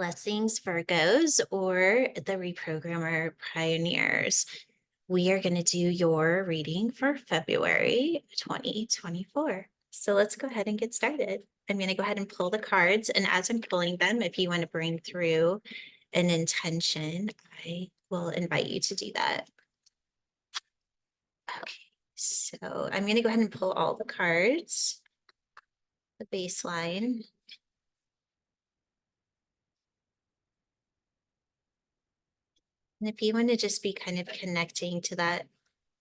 Blessings, Virgos, or the Reprogrammer Pioneers. We are going to do your reading for February 2024. So let's go ahead and get started. I'm going to go ahead and pull the cards. And as I'm pulling them, if you want to bring through an intention, I will invite you to do that. Okay, so I'm going to go ahead and pull all the cards, the baseline. And if you want to just be kind of connecting to that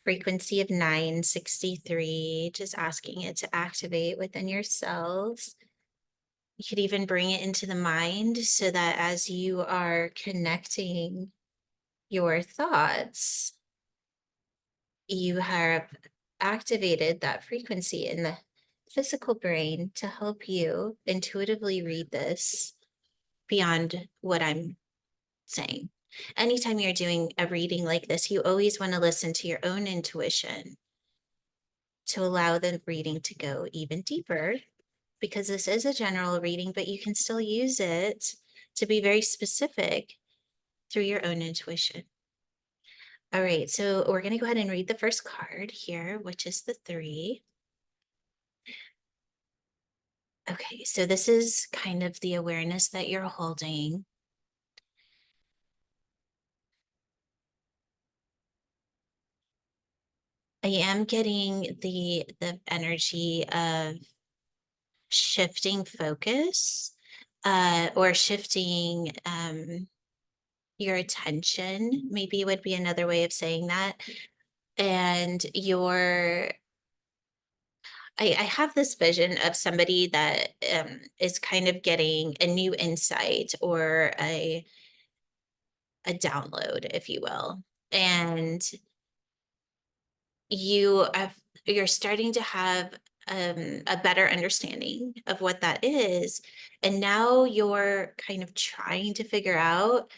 frequency of 963, just asking it to activate within yourselves. You could even bring it into the mind so that as you are connecting your thoughts, you have activated that frequency in the physical brain to help you intuitively read this beyond what I'm saying. Anytime you're doing a reading like this, you always want to listen to your own intuition to allow the reading to go even deeper, because this is a general reading, but you can still use it to be very specific through your own intuition. All right, so we're going to go ahead and read the first card here, which is the 3. Okay, so this is kind of the awareness that you're holding. I am getting the energy of shifting focus, or shifting your attention, maybe would be another way of saying that. And I have this vision of somebody that is kind of getting a new insight or a download, if you will. And you're starting to have a better understanding of what that is. And now you're kind of trying to figure out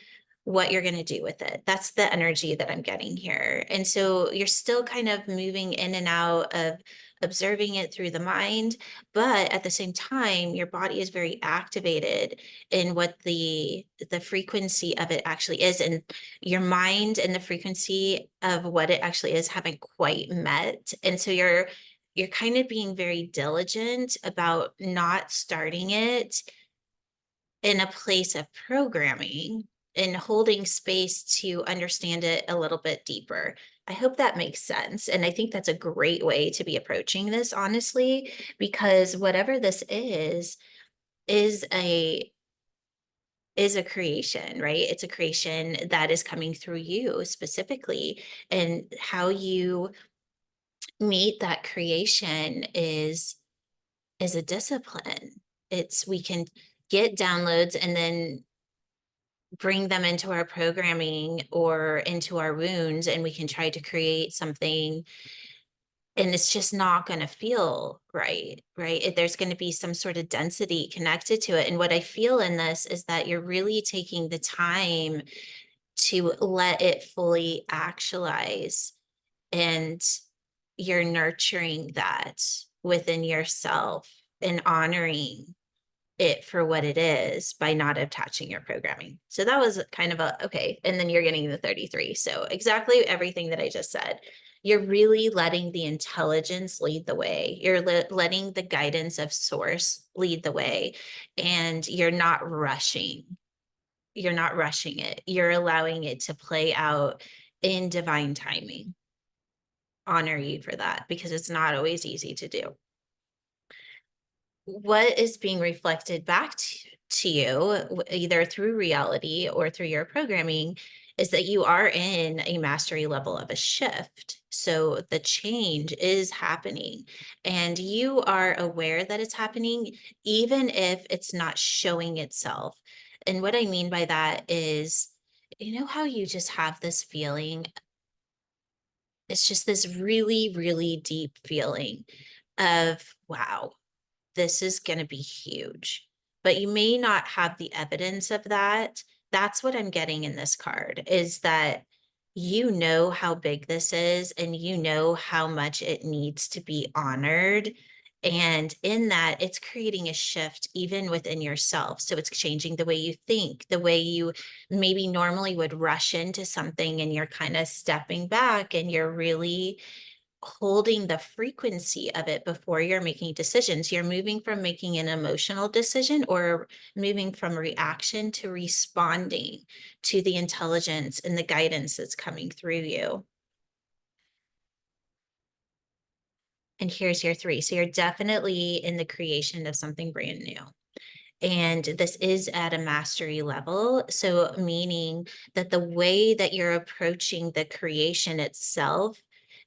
what you're going to do with it. That's the energy that I'm getting here. And so you're still kind of moving in and out of observing it through the mind, but at the same time, your body is very activated in what the frequency of it actually is. And your mind and the frequency of what it actually is haven't quite met. And so you're kind of being very diligent about not starting it in a place of programming and holding space to understand it a little bit deeper. I hope that makes sense. And I think that's a great way to be approaching this, honestly, because whatever this is a creation, right? It's a creation that is coming through you specifically, and how you meet that creation is a discipline. We can get downloads and then bring them into our programming or into our wounds, and we can try to create something, and it's just not going to feel right. There's going to be some sort of density connected to it. And what I feel in this is that you're really taking the time to let it fully actualize, and you're nurturing that within yourself and honoring it for what it is by not attaching your programming. So that was kind of okay. And then you're getting the 33. So exactly everything that I just said. You're really letting the intelligence lead the way. You're letting the guidance of source lead the way. And you're not rushing. You're not rushing it. You're allowing it to play out in divine timing. Honor you for that, because it's not always easy to do. What is being reflected back to you, either through reality or through your programming, is that you are in a mastery level of a shift. So the change is happening, and you are aware that it's happening, even if it's not showing itself. And what I mean by that is, you know how you just have this feeling? It's just this really, really deep feeling of, wow, this is going to be huge, but you may not have the evidence of that. That's what I'm getting in this card, is that you know how big this is, and you know how much it needs to be honored And in that, it's creating a shift even within yourself. So it's changing the way you think, the way you maybe normally would rush into something, and you're kind of stepping back and you're really holding the frequency of it before you're making decisions. You're moving from making an emotional decision, or moving from reaction to responding to the intelligence and the guidance that's coming through you. And here's your three. So you're definitely in the creation of something brand new. And this is at a mastery level. So, meaning that the way that you're approaching the creation itself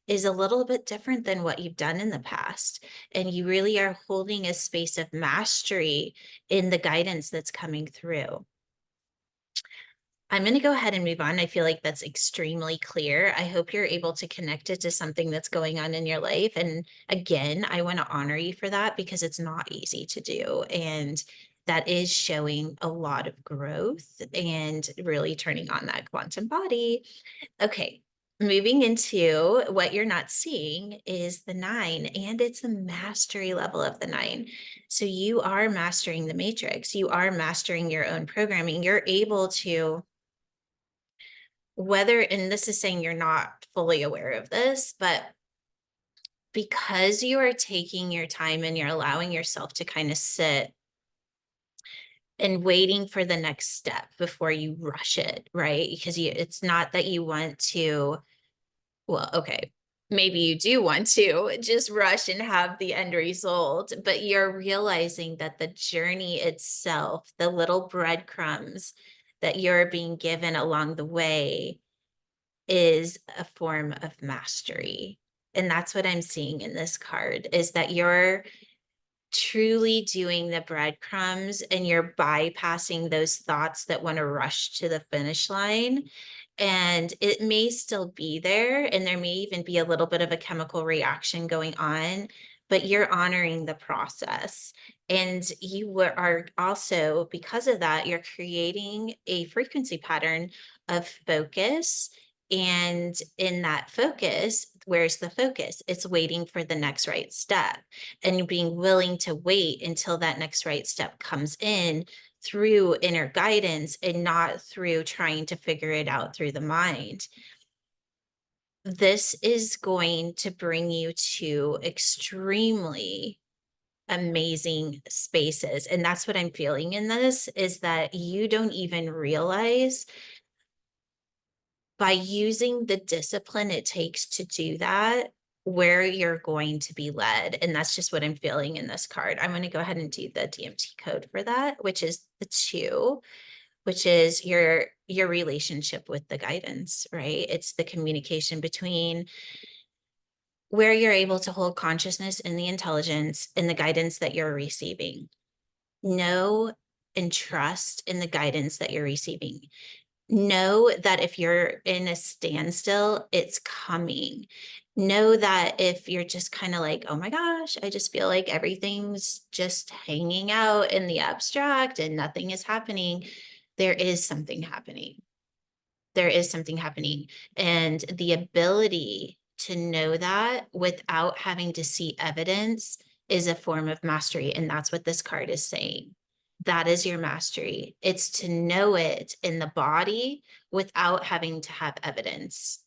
is a little bit different than what you've done in the past. And you really are holding a space of mastery in the guidance that's coming through. I'm going to go ahead and move on. I feel like that's extremely clear. I hope you're able to connect it to something that's going on in your life. And again, I want to honor you for that, because it's not easy to do. And that is showing a lot of growth and really turning on that quantum body. Okay. Moving into what you're not seeing is the nine, and it's the mastery level of the nine. So you are mastering the matrix. You are mastering your own programming. You're able to, whether, and this is saying you're not fully aware of this, but because you are taking your time and you're allowing yourself to kind of sit and waiting for the next step before you rush it, right? Because it's not that you want to, well, okay, maybe you do want to just rush and have the end result, but you're realizing that the journey itself, the little breadcrumbs that you're being given along the way, is a form of mastery. And that's what I'm seeing in this card, is that you're truly doing the breadcrumbs, and you're bypassing those thoughts that want to rush to the finish line. And it may still be there, and there may even be a little bit of a chemical reaction going on, but you're honoring the process. And are also, because of that, you're creating a frequency pattern of focus. And in that focus, where's the focus? It's waiting for the next right step, and being willing to wait until that next right step comes in through inner guidance, and not through trying to figure it out through the mind. This is going to bring you to extremely amazing spaces. And that's what I'm feeling in this, is that you don't even realize, by using the discipline it takes to do that, where you're going to be led. And that's just what I'm feeling in this card. I'm going to go ahead and do the DMT code for that, which is the 2, which is your relationship with the guidance, right? It's the communication between where you're able to hold consciousness in the intelligence and the guidance that you're receiving. Know and trust in the guidance that you're receiving. Know that if you're in a standstill, it's coming. Know that if you're just kind of like, oh my gosh, I just feel like everything's just hanging out in the abstract and nothing is happening, there is something happening. There is something happening. And the ability to know that without having to see evidence is a form of mastery. And that's what this card is saying. That is your mastery. It's to know it in the body without having to have evidence.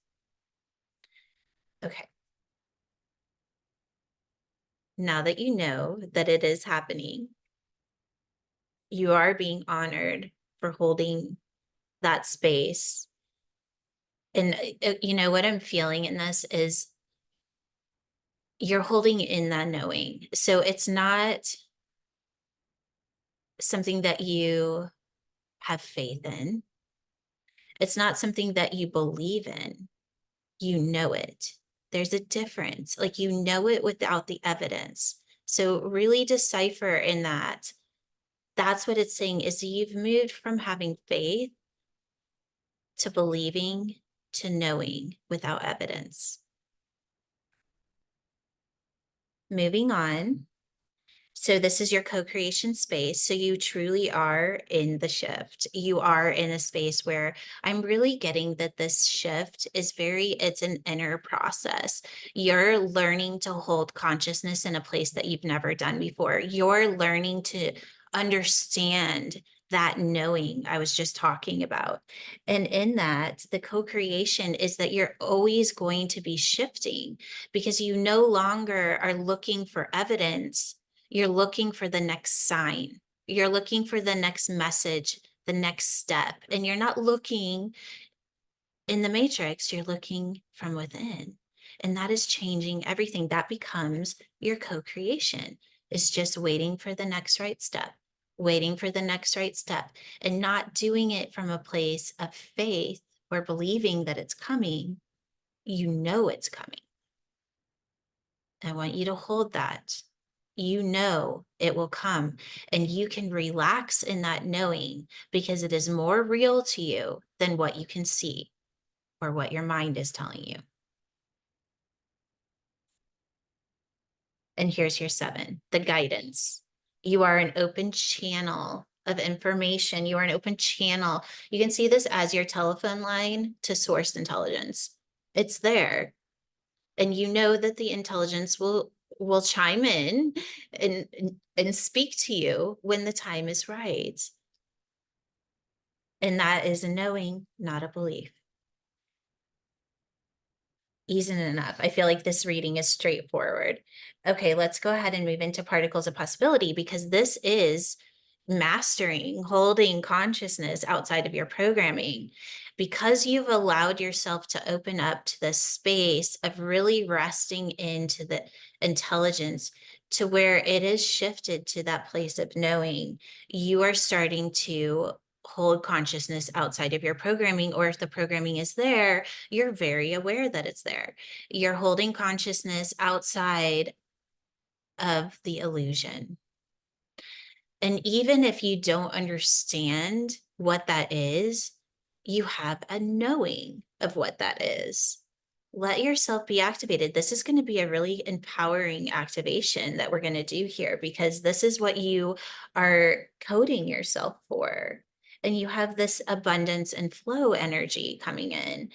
Okay. Now that you know that it is happening, you are being honored for holding that space. And you know what I'm feeling in this is you're holding in that knowing. So it's not something that you have faith in. It's not something that you believe in. You know it. There's a difference. Like, you know it without the evidence. So really decipher in that. That's what it's saying, is you've moved from having faith to believing to knowing without evidence. Moving on. So this is your co-creation space. So you truly are in the shift. You are in a space where I'm really getting that this shift is it's an inner process. You're learning to hold consciousness in a place that you've never done before. You're learning to understand that knowing I was just talking about. And in that, the co-creation is that you're always going to be shifting because you no longer are looking for evidence. You're looking for the next sign. You're looking for the next message, the next step. And you're not looking in the matrix, you're looking from within. And that is changing everything. That becomes your co-creation. It's just waiting for the next right step, waiting for the next right step, and not doing it from a place of faith or believing that it's coming. You know it's coming. I want you to hold that. You know it will come, and you can relax in that knowing because it is more real to you than what you can see or what your mind is telling you. And here's your 7, the guidance. You are an open channel of information. You are an open channel. You can see this as your telephone line to source intelligence. It's there. And you know that the intelligence will chime in and speak to you when the time is right. And that is a knowing, not a belief. Easy enough. I feel like this reading is straightforward. Okay, let's go ahead and move into particles of possibility because this is mastering, holding consciousness outside of your programming. Because you've allowed yourself to open up to the space of really resting into the intelligence to where it is shifted to that place of knowing, you are starting to hold consciousness outside of your programming, or if the programming is there, you're very aware that it's there. You're holding consciousness outside of the illusion. And even if you don't understand what that is, you have a knowing of what that is. Let yourself be activated. This is going to be a really empowering activation that we're going to do here because this is what you are coding yourself for. And you have this abundance and flow energy coming in.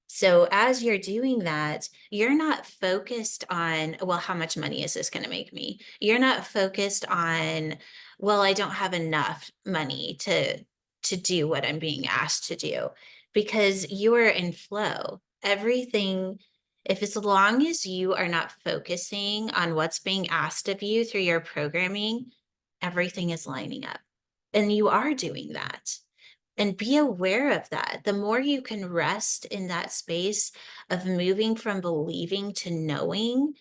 So as you're doing that, you're not focused on, well, how much money is this going to make me? You're not focused on, well, I don't have enough money to do what I'm being asked to do because you are in flow. Everything, if as long as you are not focusing on what's being asked of you through your programming, everything is lining up. And you are doing that. And be aware of that. The more you can rest in that space of moving from believing to knowing,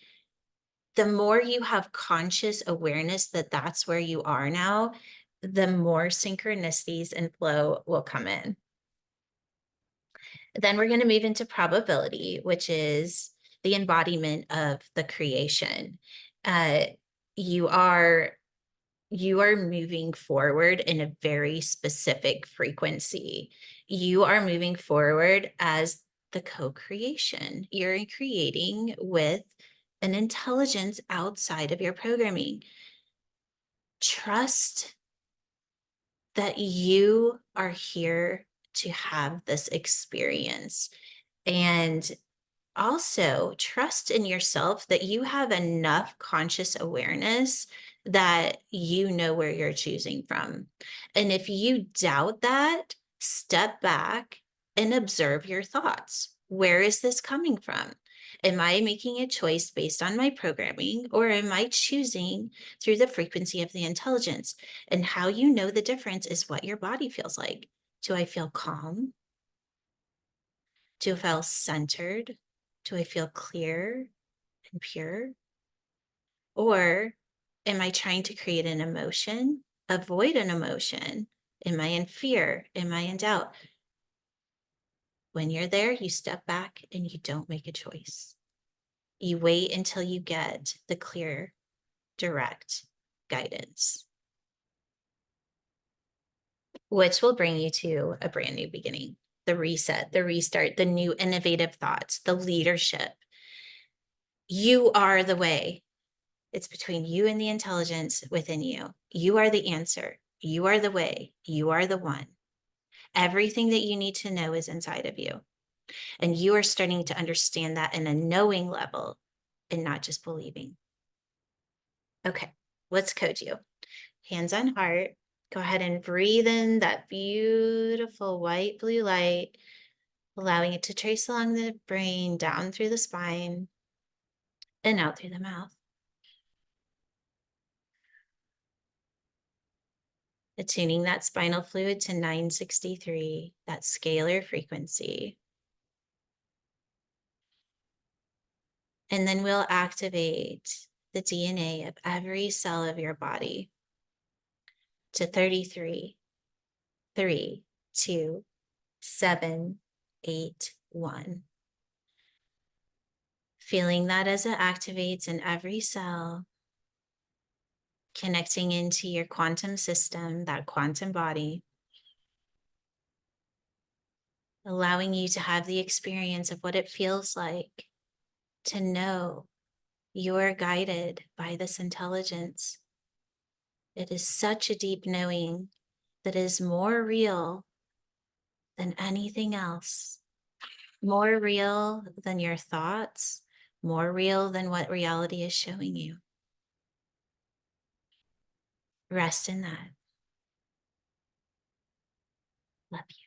the more you have conscious awareness that that's where you are now, the more synchronicities and flow will come in. Then we're going to move into probability, which is the embodiment of the creation. Uh, you are you are moving forward in a very specific frequency. You are moving forward as the co-creation. You're creating with an intelligence outside of your programming. Trust that you are here to have this experience. And also trust in yourself that you have enough conscious awareness that you know where you're choosing from. And if you doubt that, step back and observe your thoughts. Where is this coming from? Am I making a choice based on my programming, or am I choosing through the frequency of the intelligence? And how you know the difference is what your body feels like. Do I feel calm? Do I feel centered? Do I feel clear and pure? Or am I trying to create an emotion, avoid an emotion? Am I in fear? Am I in doubt? When you're there, you step back and you don't make a choice. You wait until you get the clear, direct guidance, which will bring you to a brand new beginning, the reset, the restart, the new innovative thoughts, the leadership. You are the way. It's between you and the intelligence within you. You are the answer. You are the way. You are the one. Everything that you need to know is inside of you. And you are starting to understand that in a knowing level and not just believing. Okay, let's code you. Hands on heart. Go ahead and breathe in that beautiful white blue light, allowing it to trace along the brain, down through the spine, and out through the mouth. Attuning that spinal fluid to 963, that scalar frequency. And then we'll activate the DNA of every cell of your body to 33, 3, 2, 7, 8, 1. Feeling that as it activates in every cell, connecting into your quantum system, that quantum body, allowing you to have the experience of what it feels like to know you're guided by this intelligence. It is such a deep knowing that is more real than anything else, more real than your thoughts, more real than what reality is showing you. Rest in that. Love you.